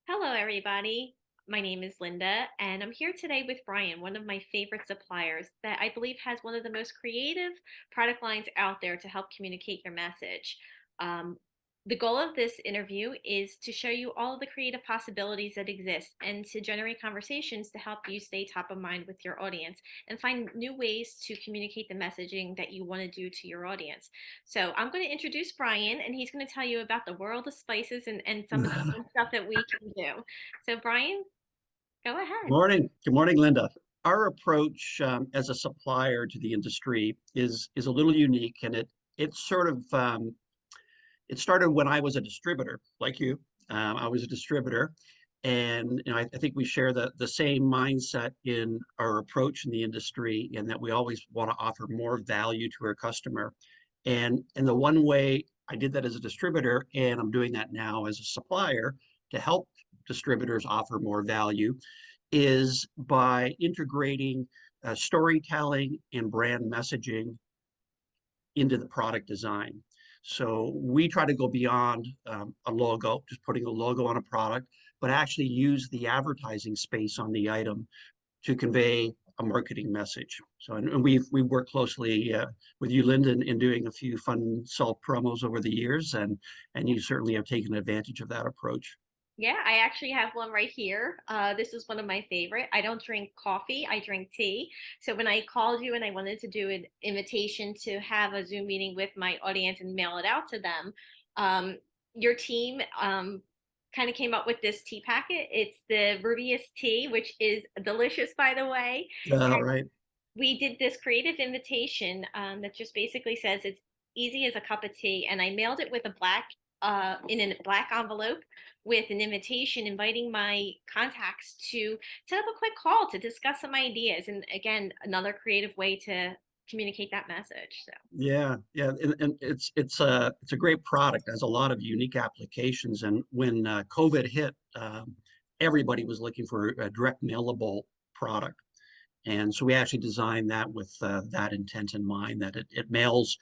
Hello, everybody. My name is Linda, and I'm here today with Brian, one of my favorite suppliers that I believe has one of the most creative product lines out there to help communicate your message. Um, the goal of this interview is to show you all of the creative possibilities that exist and to generate conversations to help you stay top of mind with your audience and find new ways to communicate the messaging that you want to do to your audience. So I'm going to introduce Brian, and he's going to tell you about the world of spices and some of the fun stuff that we can do. So Brian, go ahead. Good morning, Linda. Our approach as a supplier to the industry is a little unique, and it sort of it started when I was a distributor, like you. I was a distributor, and I think we share the same mindset in our approach in the industry, in that we always want to offer more value to our customer. And the one way I did that as a distributor, and I'm doing that now as a supplier to help distributors offer more value, is by integrating storytelling and brand messaging into the product design. So we try to go beyond a logo, just putting a logo on a product, but actually use the advertising space on the item to convey a marketing message. So, and we've worked closely with you, Lyndon, in doing a few fun self promos over the years, and you certainly have taken advantage of that approach. Yeah, I actually have one right here. This is one of my favorite. I don't drink coffee, I drink tea. So when I called you and I wanted to do an invitation to have a Zoom meeting with my audience and mail it out to them, um, your team kind of came up with this tea packet. It's the Rubius tea, which is delicious, by the way. Right. We did this creative invitation that just basically says it's easy as a cup of tea, and I mailed it with a black in a black envelope with an invitation inviting my contacts to set up a quick call to discuss some ideas. And again, another creative way to communicate that message. So Yeah, and it's a great product. It has a lot of unique applications. And when COVID hit, everybody was looking for a direct mailable product. And so we actually designed that with that intent in mind, that it mails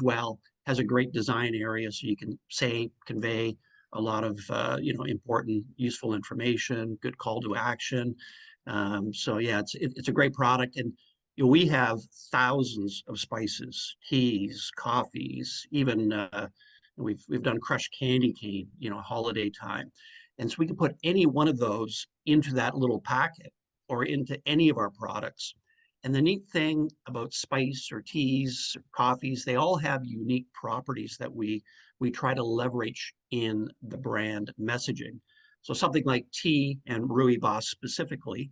well, has a great design area, so you can say convey a lot of important useful information, good call to action. So yeah, it's a great product, and we have thousands of spices, teas, coffees, even we've done crushed candy cane, holiday time, and so we can put any one of those into that little packet or into any of our products. And the neat thing about spice or teas, or coffees, they all have unique properties that we try to leverage in the brand messaging. So something like tea and rooibos specifically,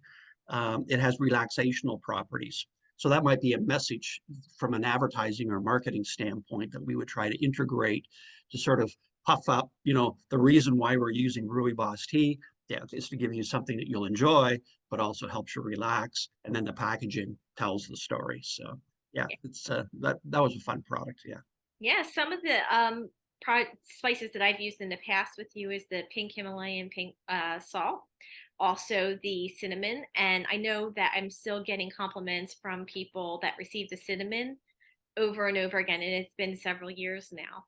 it has relaxational properties. So that might be a message from an advertising or marketing standpoint that we would try to integrate to sort of puff up, the reason why we're using rooibos tea. Yeah, is to give you something that you'll enjoy, but also helps you relax. And then the packaging tells the story. So yeah, it's that was a fun product. Yeah. yeah, some of the spices that I've used in the past with you is the pink Himalayan pink salt, also the cinnamon. And I know that I'm still getting compliments from people that receive the cinnamon over and over again, and it's been several years now.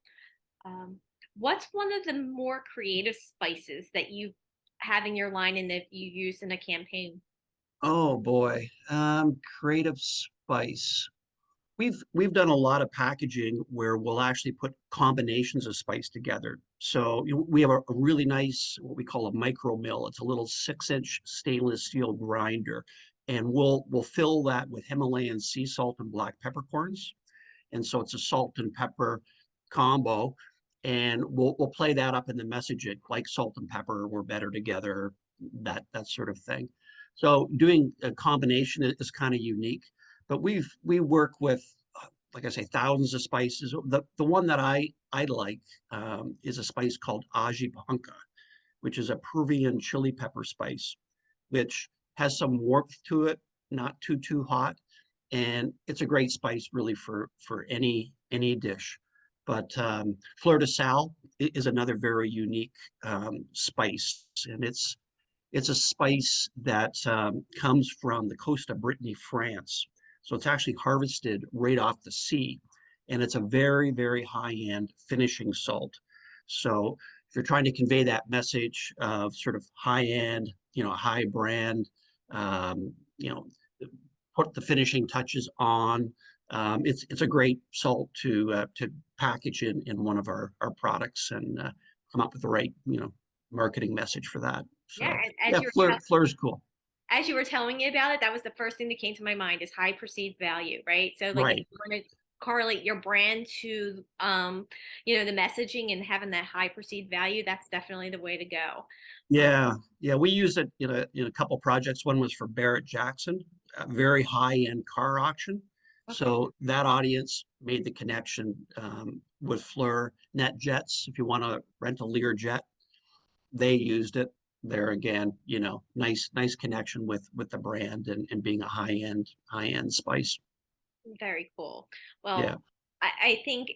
Um, what's one of the more creative spices that you have in your line and that you use in a campaign? Oh boy, creative spice. We've done a lot of packaging where we'll actually put combinations of spice together. So we have a really nice, what we call a micro mill. It's a little 6-inch stainless steel grinder, and we'll fill that with Himalayan sea salt and black peppercorns. And so it's a salt and pepper combo, and we'll play that up in the messaging, like salt and pepper, we're better together, that sort of thing. So doing a combination is kind of unique, but we work with, like I say, thousands of spices. The one that I like is a spice called aji panca, which is a Peruvian chili pepper spice, which has some warmth to it, not too hot, and it's a great spice really for any dish. But fleur de sal is another very unique spice, and it's a spice that comes from the coast of Brittany, France. So it's actually harvested right off the sea, and it's a very high end finishing salt. So if you're trying to convey that message of sort of high end, high brand, um, you know, put the finishing touches on. It's a great salt to package in one of our products and come up with the right marketing message for that. Yeah, So and yeah, Fleur's cool. as you were telling me about it, that was the first thing that came to my mind is high perceived value, right? So like if Right. you want to correlate your brand to the messaging and having that high perceived value, that's definitely the way to go. Um, Yeah, yeah, we use it in a couple projects. One was for Barrett Jackson, a very high-end car auction. okay. So that audience made the connection with Fleur NetJets. If you want to rent a Lear jet, they used it. There again, nice connection with the brand and being a high-end spice. Very cool. Yeah. Well, I think,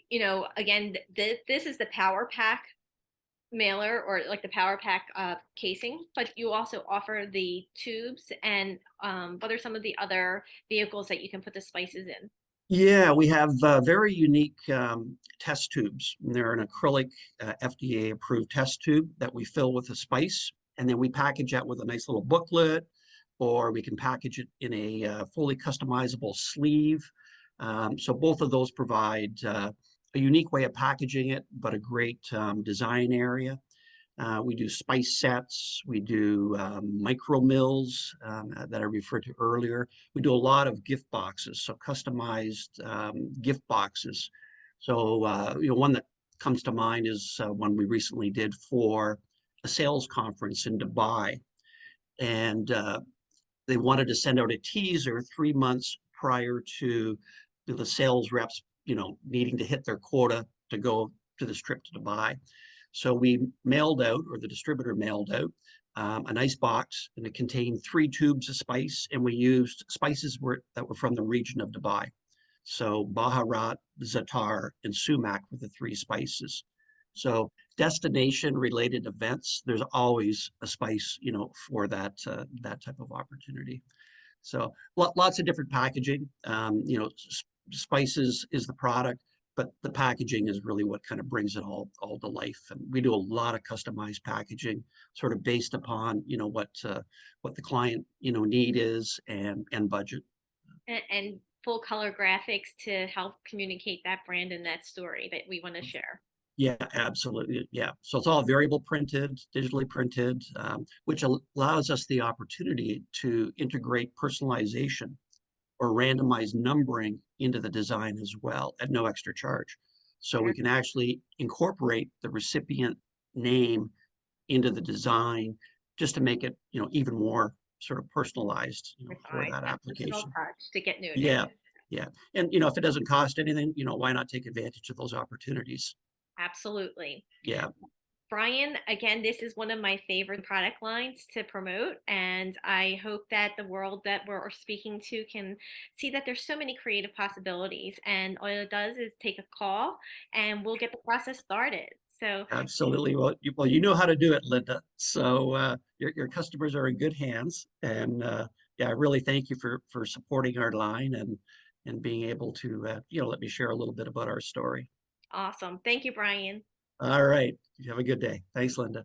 again, this is the Power Pack mailer or like the Power Pack casing, but you also offer the tubes and what are some of the other vehicles that you can put the spices in? Yeah, we have very unique test tubes. They're an acrylic FDA approved test tube that we fill with a spice, and then we package that with a nice little booklet, or we can package it in a fully customizable sleeve. So both of those provide a unique way of packaging it, but a great design area. We do spice sets. We do micro mills that I referred to earlier. We do a lot of gift boxes, so customized gift boxes. So, one that comes to mind is one we recently did for a sales conference in Dubai. And they wanted to send out a teaser 3 months prior to the sales reps, needing to hit their quota to go to this trip to Dubai. So we mailed out, or the distributor mailed out, a nice box, and it contained 3 tubes of spice, and we used spices that were from the region of Dubai. So Baharat, Zatar, and Sumac were the 3 spices. So destination related events, there's always a spice, for that type of opportunity. So lots of different packaging. Spices is the product, but the packaging is really what kind of brings it all to life. And we do a lot of customized packaging, sort of based upon what the client need is and budget. And full color graphics to help communicate that brand and that story that we want to share. Yeah, absolutely. Yeah. So it's all variable printed, digitally printed, which allows us the opportunity to integrate personalization or randomized numbering into the design as well at no extra charge. So we can actually incorporate the recipient name into the design just to make it, even more sort of personalized, for Refined, that that personal application. touch to get noticed. Yeah, yeah. And if it doesn't cost anything, why not take advantage of those opportunities? Absolutely. Yeah, Brian, again, this is one of my favorite product lines to promote, and I hope that the world that we're speaking to can see that there's so many creative possibilities. And all it does is take a call, and we'll get the process started. So, absolutely. Well, you know how to do it, Linda. So your customers are in good hands, and yeah, I really thank you for supporting our line and being able to let me share a little bit about our story. awesome. Thank you, Brian. All right, you have a good day. Thanks, Linda.